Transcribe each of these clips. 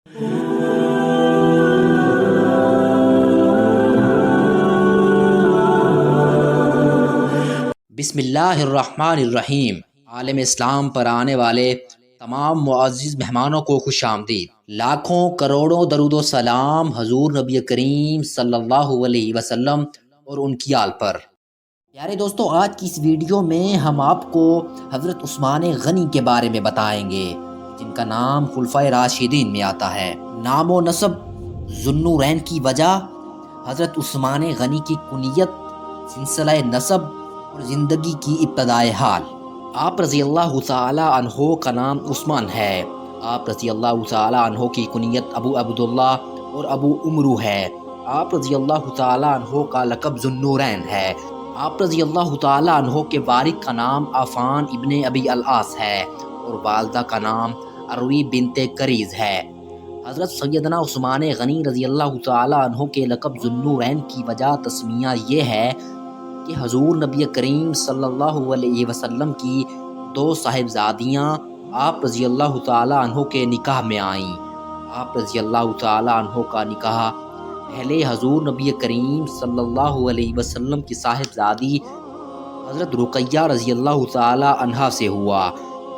بسم اللہ الرحمن الرحیم۔ عالم اسلام پر آنے والے تمام معزز مہمانوں کو خوش آمدید۔ لاکھوں کروڑوں درود و سلام حضور نبی کریم صلی اللہ علیہ وسلم اور ان کی آل پر۔ پیارے دوستو، آج کی اس ویڈیو میں ہم آپ کو حضرت عثمان غنی کے بارے میں بتائیں گے، جن کا نام خلفائے راشدین میں آتا ہے۔ نام و نسب ذوالنورین کی وجہ، حضرت عثمان غنی کی کنیت، سلسلہ نسب اور زندگی کی ابتدائے حال۔ آپ رضی اللہ تعالی عنہ کا نام عثمان ہے۔ آپ رضی اللہ تعالی عنہ کی کنیت ابو عبداللہ اور ابو عمرو ہے۔ آپ رضی اللہ تعالی عنہ کا لقب ذوالنورین ہے۔ آپ رضی اللہ تعالی عنہ کے والد کا نام عفان ابن ابی العاص ہے اور والدہ کا نام اروی بنت کریز ہے۔ حضرت سیدنا عثمان غنی رضی اللہ تعالی عنہ کے لقب ذوالنورین کی وجہ تسمیہ یہ ہے کہ حضور نبی کریم صلی اللہ علیہ وسلم کی دو صاحبزادیاں آپ رضی اللہ تعالی عنہ کے نکاح میں آئیں۔ آپ رضی اللہ تعالی عنہ کا نکاح پہلے حضور نبی کریم صلی اللہ علیہ وسلم کی صاحبزادی حضرت رقیہ رضی اللہ تعالی عنہا سے ہوا،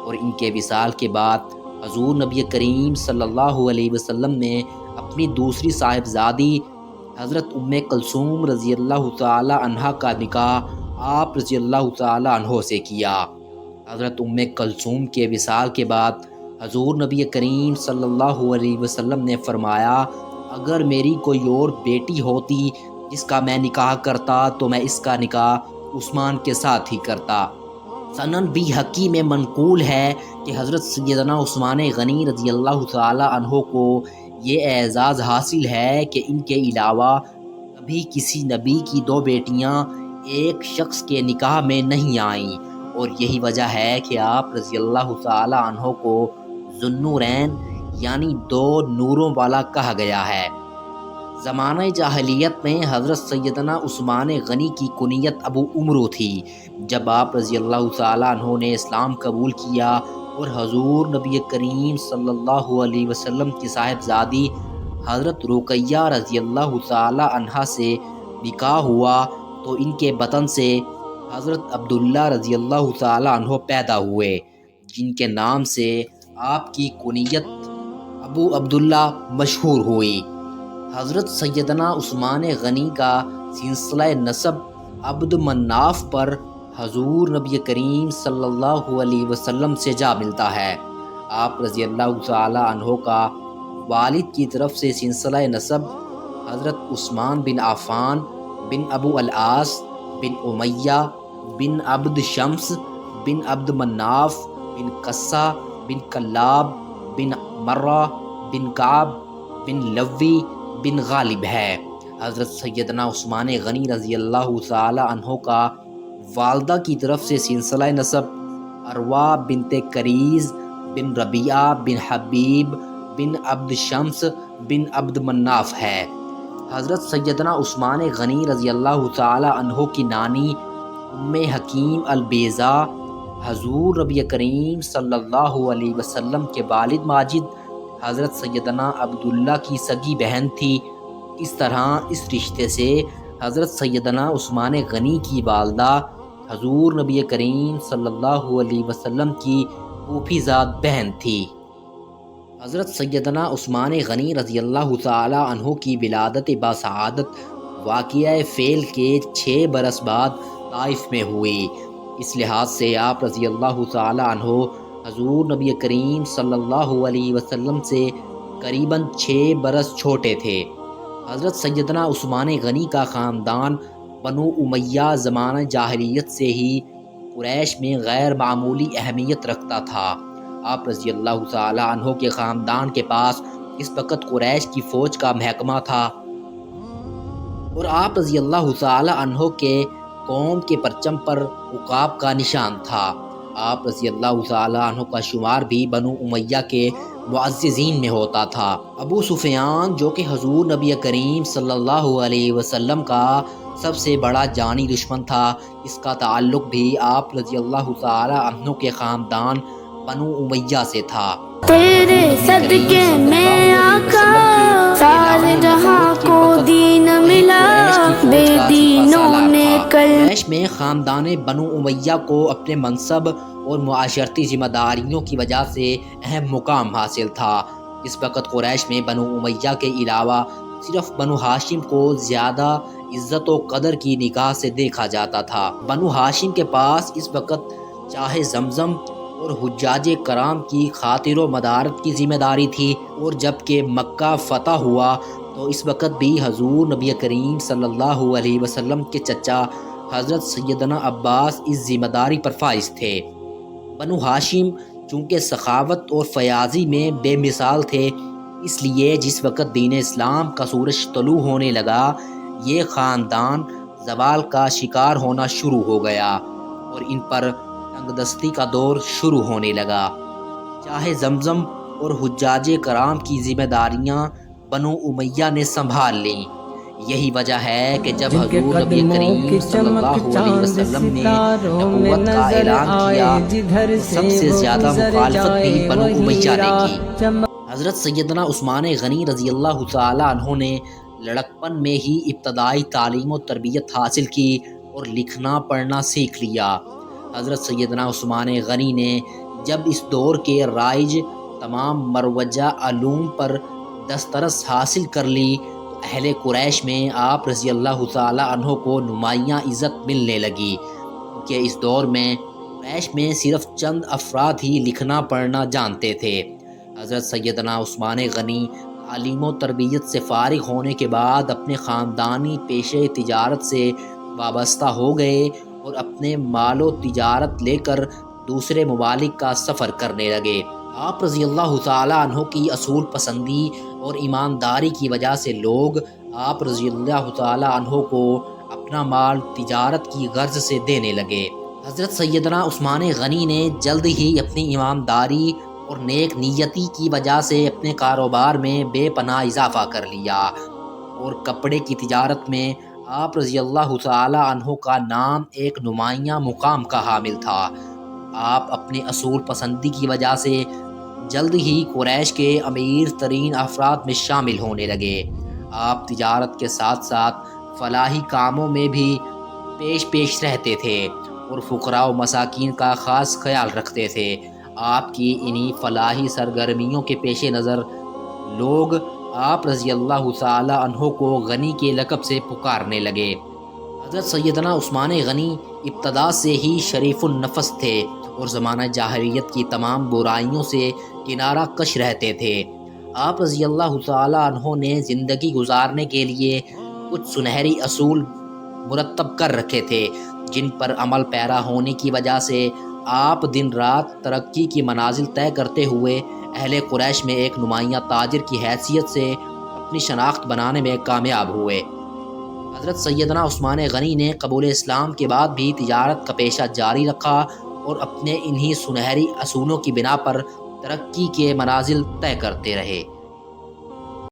اور ان کے وصال کے بعد حضور نبی کریم صلی اللہ علیہ وسلم نے اپنی دوسری صاحبزادی حضرت ام کلثوم رضی اللہ تعالی عنہا کا نکاح آپ رضی اللہ تعالی عنہ سے کیا۔ حضرت ام کلثوم کے وصال کے بعد حضور نبی کریم صلی اللہ علیہ وسلم نے فرمایا، اگر میری کوئی اور بیٹی ہوتی جس کا میں نکاح کرتا تو میں اس کا نکاح عثمان کے ساتھ ہی کرتا۔ سنن بیہقی میں منقول ہے کہ حضرت سیدنا عثمان غنی رضی اللہ تعالی عنہ کو یہ اعزاز حاصل ہے کہ ان کے علاوہ کبھی کسی نبی کی دو بیٹیاں ایک شخص کے نکاح میں نہیں آئیں، اور یہی وجہ ہے کہ آپ رضی اللہ تعالی عنہ کو ذوالنورین یعنی دو نوروں والا کہا گیا ہے۔ زمانہ جاہلیت میں حضرت سیدنا عثمان غنی کی کنیت ابو عمرو تھی۔ جب آپ رضی اللہ تعالی عنہ نے اسلام قبول کیا اور حضور نبی کریم صلی اللہ علیہ وسلم کی صاحبزادی حضرت رقیہ رضی اللہ تعالی عنہا سے نکاح ہوا تو ان کے بطن سے حضرت عبداللہ رضی اللہ تعالی عنہ پیدا ہوئے، جن کے نام سے آپ کی کنیت ابو عبداللہ مشہور ہوئی۔ حضرت سیدنا عثمان غنی کا سلسلہ نسب عبد مناف پر حضور نبی کریم صلی اللہ علیہ وسلم سے جا ملتا ہے۔ آپ رضی اللہ تعالی عنہ کا والد کی طرف سے سلسلہ نسب حضرت عثمان بن عفان بن ابو العاص بن امیہ بن عبد شمس بن عبد مناف بن قصہ بن کلاب بن مرہ بن کعب بن لوی بن غالب ہے۔ حضرت سیدنا عثمان غنی رضی اللہ تعالی عنہ کا والدہ کی طرف سے سلسلہ نسب اروا بنت کریز بن ربیعہ بن حبیب بن عبد شمس بن عبد مناف ہے۔ حضرت سیدنا عثمان غنی رضی اللہ تعالی عنہ کی نانی ام حکیم البیضاء حضور نبی کریم صلی اللہ علیہ وسلم کے والد ماجد حضرت سیدنا عبداللہ کی سگی بہن تھی۔ اس طرح اس رشتے سے حضرت سیدنا عثمان غنی کی والدہ حضور نبی کریم صلی اللہ علیہ وسلم کی پھوپھی زاد بہن تھی۔ حضرت سیدنا عثمان غنی رضی اللہ تعالی عنہ کی ولادت باسعادت واقعہ فیل کے 6 برس بعد طائف میں ہوئی۔ اس لحاظ سے آپ رضی اللہ تعالی عنہ حضور نبی کریم صلی اللہ علیہ وسلم سے قریباً 6 برس چھوٹے تھے۔ حضرت سیدنا عثمان غنی کا خاندان بنو امیہ زمانہ جاہلیت سے ہی قریش میں غیر معمولی اہمیت رکھتا تھا۔ آپ رضی اللہ تعالی عنہ کے خاندان کے پاس اس وقت قریش کی فوج کا محکمہ تھا، اور آپ رضی اللہ تعالی عنہ کے قوم کے پرچم پر عقاب کا نشان تھا۔ آپ رضی اللہ تعالی عنہ کا شمار بھی بنو امیہ کے معززین میں ہوتا تھا۔ ابو سفیان جو کہ حضور نبی کریم صلی اللہ علیہ وسلم کا سب سے بڑا جانی دشمن تھا، اس کا تعلق بھی آپ رضی اللہ تعالی عنہ کے خاندان بنو امیہ سے تھا۔ تیرے صدقے میں خاندان بنو امیہ کو اپنے منصب اور معاشرتی ذمہ داریوں کی وجہ سے اہم مقام حاصل تھا۔ اس وقت قریش میں بنو امیہ کے علاوہ صرف بنو ہاشم کو زیادہ عزت و قدر کی نگاہ سے دیکھا جاتا تھا۔ بنو ہاشم کے پاس اس وقت چاہے زمزم اور حجاج کرام کی خاطر و مدارت کی ذمہ داری تھی، اور جب کہ مکہ فتح ہوا تو اس وقت بھی حضور نبی کریم صلی اللہ علیہ وسلم کے چچا حضرت سیدنا عباس اس ذمہ داری پر فائز تھے۔ بنو ہاشم چونکہ سخاوت اور فیاضی میں بے مثال تھے، اس لیے جس وقت دین اسلام کا سورج طلوع ہونے لگا، یہ خاندان زوال کا شکار ہونا شروع ہو گیا اور ان پر تنگ دستی کا دور شروع ہونے لگا۔ چاہے زمزم اور حجاج کرام کی ذمہ داریاں بنو امیہ نے سنبھال لیں۔ یہی وجہ ہے کہ جب حضور نبی کریم صلی اللہ علیہ وسلم نے نبوت کا اعلان کیا تو سب سے زیادہ مخالفت بھی بنو امیہ نے کی۔ حضرت سیدنا عثمان غنی رضی اللہ تعالی عنہ نے لڑکپن میں ہی ابتدائی تعلیم و تربیت حاصل کی اور لکھنا پڑھنا سیکھ لیا۔ حضرت سیدنا عثمان غنی نے جب اس دور کے رائج تمام مروجہ علوم پر دسترس حاصل کر لی تو اہل قریش میں آپ رضی اللہ تعالی عنہ کو نمایاں عزت ملنے لگی، کیونکہ اس دور میں قریش میں صرف چند افراد ہی لکھنا پڑھنا جانتے تھے۔ حضرت سیدنا عثمان غنی تعلیم و تربیت سے فارغ ہونے کے بعد اپنے خاندانی پیشے تجارت سے وابستہ ہو گئے اور اپنے مال و تجارت لے کر دوسرے ممالک کا سفر کرنے لگے۔ آپ رضی اللہ تعالی عنہ کی اصول پسندی اور ایمانداری کی وجہ سے لوگ آپ رضی اللہ تعالی عنہ کو اپنا مال تجارت کی غرض سے دینے لگے۔ حضرت سیدنا عثمان غنی نے جلد ہی اپنی ایمانداری اور نیک نیتی کی وجہ سے اپنے کاروبار میں بے پناہ اضافہ کر لیا اور کپڑے کی تجارت میں آپ رضی اللہ تعالی عنہ کا نام ایک نمایاں مقام کا حامل تھا۔ آپ اپنے اصول پسندی کی وجہ سے جلد ہی قریش کے امیر ترین افراد میں شامل ہونے لگے۔ آپ تجارت کے ساتھ ساتھ فلاحی کاموں میں بھی پیش رہتے تھے اور فقراء و مساکین کا خاص خیال رکھتے تھے۔ آپ کی انہی فلاحی سرگرمیوں کے پیش نظر لوگ آپ رضی اللہ تعالی عنہ کو غنی کے لقب سے پکارنے لگے۔ حضرت سیدنا عثمان غنی ابتدا سے ہی شریف النفس تھے اور زمانہ جاہلیت کی تمام برائیوں سے کنارہ کش رہتے تھے۔ آپ رضی اللہ تعالی عنہ نے زندگی گزارنے کے لیے کچھ سنہری اصول مرتب کر رکھے تھے، جن پر عمل پیرا ہونے کی وجہ سے آپ دن رات ترقی کی منازل طے کرتے ہوئے اہل قریش میں ایک نمایاں تاجر کی حیثیت سے اپنی شناخت بنانے میں کامیاب ہوئے۔ حضرت سیدنا عثمان غنی نے قبول اسلام کے بعد بھی تجارت کا پیشہ جاری رکھا اور اپنے انہی سنہری اصولوں کی بنا پر ترقی کے منازل طے کرتے رہے۔